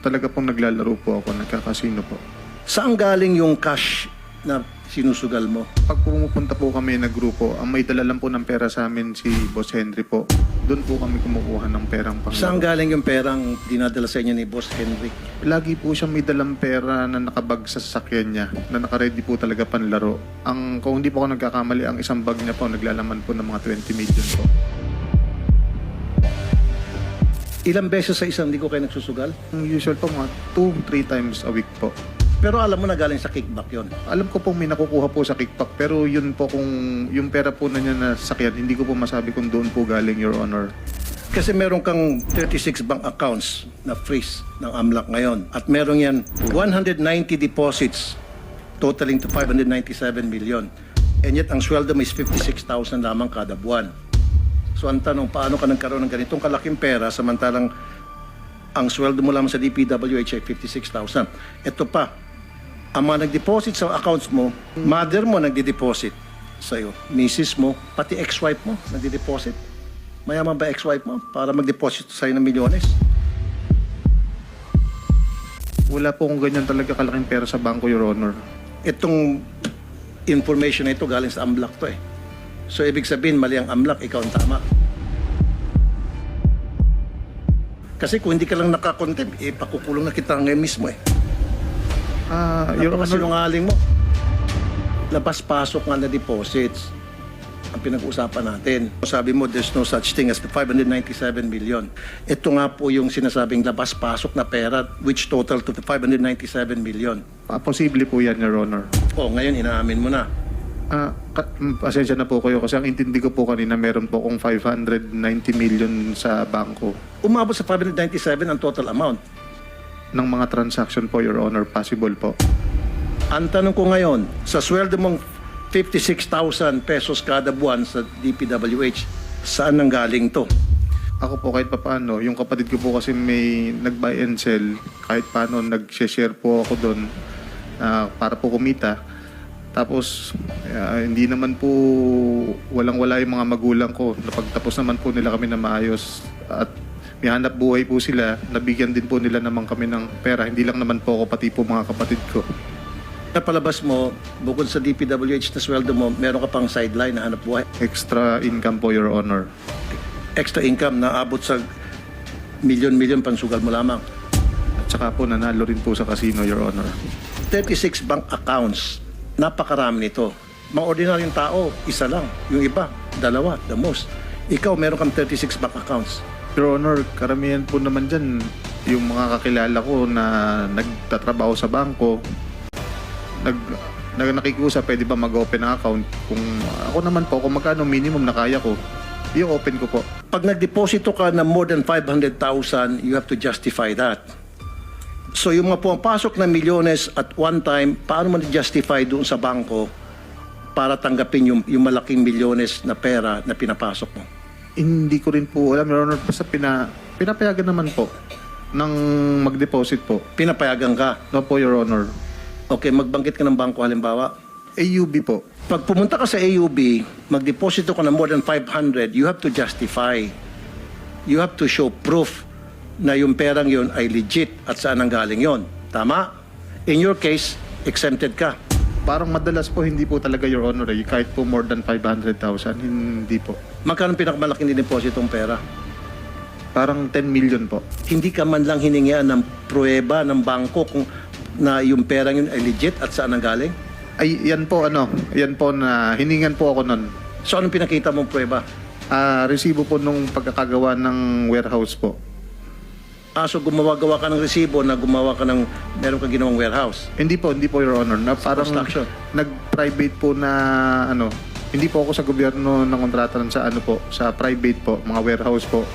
talaga pong naglalaro po ako, nagkakasino po. Saan galing yung cash na sinusugal mo? Pag pumupunta po kami na grupo, ang may dala lang po ng pera sa amin si Boss Henry po. Doon po kami kumukuha ng perang panglaro. Saan galing yung perang dinadala sa inyo ni Boss Henry? Lagi po siyang may dalang pera na nakabag sa sasakyan niya, na nakaready po talaga panlaro. Kung hindi po ako nagkakamali, ang isang bag niya po naglalaman po ng mga 20 million po. Ilang beses sa isang linggo kayo nagsusugal? Ang usual po mga 2-3 times a week po. Pero alam mo na galing sa kickback yon. Alam ko pong may nakukuha po sa kickback, pero yun po kung yung pera po na niya na sasakyan, hindi ko po masabi kung doon po galing, Your Honor. Kasi meron kang 36 bank accounts na freeze ng AMLAC ngayon. At meron yan 190 deposits totaling to 597 million. And yet ang sweldo mo is 56,000 lamang kada buwan. So ang tanong, paano ka nagkaroon ng ganitong kalaking pera samantalang ang sweldo mo lamang sa DPWH ay 56,000. Ito pa, ang mga nag-deposit sa accounts mo, mother mo nagde-deposit sa'yo, misis mo, pati ex-wife mo nagde-deposit. Mayaman ba ex-wife mo para mag-deposit sa'yo ng milyones? Wala po kung ganyan talaga kalaking pera sa bangko, Your Honor. Itong information na ito galing sa AMLAC to eh. So ibig sabihin, mali ang AMLAC, ikaw ang tama. Kasi kung hindi ka lang nakakontempt, pakukulong na kita ngayon mismo eh. Your Honor, Napakasinungaling mo. Labas-pasok nga na deposits ang pinag-uusapan natin. Sabi mo, there's no such thing as the 597 million. Ito nga po yung sinasabing labas-pasok na pera which total to the 597 million. posible po yan, Your Honor. Ngayon inaamin mo na. Pasensya na po kayo kasi ang intindi ko po kanina meron po kung 590 million sa bangko Umabot sa 597 ang total amount. ng mga transaction po, Your Honor. Possible po. Ang tanong ko ngayon, sa sweldo mong 56,000 pesos kada buwan sa DPWH, saan nang galing to? Ako po kahit papaano, yung kapatid ko po kasi may nag-buy and sell, kahit paano nag-share po ako doon para po kumita. Tapos hindi naman po walang-wala yung mga magulang ko. Napagtapos naman po nila kami na maayos at may hanap buhay po sila. Nabigyan din po nila naman kami ng pera. Hindi lang naman po ako, pati po mga kapatid ko. Napalabas mo, bukod sa DPWH na sweldo mo, meron ka pang sideline na hanap buhay. Extra income po, Your Honor. Extra income na abot sa milyon-milyon pansugal mo lamang. At saka po nanalo rin po sa casino, Your Honor. 36 bank accounts. Napakarami nito. Mga ordinaryong tao, isa lang. Yung iba, dalawa, the most. Ikaw, meron kang 36 bank accounts. Your Honor, karamihan po naman dyan, yung mga kakilala ko na nagtatrabaho sa bangko, nakikiusap, pwede ba mag-open ng account? Kung ako naman po, kung magkano minimum na kaya ko, i-open ko po. Pag nagdeposito ka na more than 500,000, you have to justify that. So yung mga pumapasok na milyones at one time, paano mo na-justify doon sa bangko para tanggapin yung malaking milyones na pera na pinapasok mo? Hindi ko rin po alam, Your Honor, basta pinapayagan naman po ng mag-deposit po. Pinapayagan ka. No po, Your Honor. Okay, magbanggit ka ng bangko halimbawa. AUB po. Pag pumunta ka sa AUB, magdeposito ka ng more than 500, you have to justify. You have to show proof na yung perang yon ay legit at saan ang galing yon. Tama? In your case, exempted ka. Parang madalas po, hindi po talaga, Your Honor. Kahit po more than 500,000, hindi po. Magkano pinakamalaking dinepositong pera? Parang 10 million po. Hindi ka man lang hiningian ng pruweba ng bangko kung na yung perang yun ay legit at saan ang galing? Ay, yan po na hiningan po ako nun. So anong pinakita mong pruweba? Resibo po nung pagkakagawa ng warehouse po. So gumawa-gawa ka ng resibo na gumawa ka ng meron ka ginawang warehouse. Hindi po, Your Honor. Na parang Construction. nag-private po na hindi po ako sa gobyerno ng kontrata sa sa private po, mga warehouse po.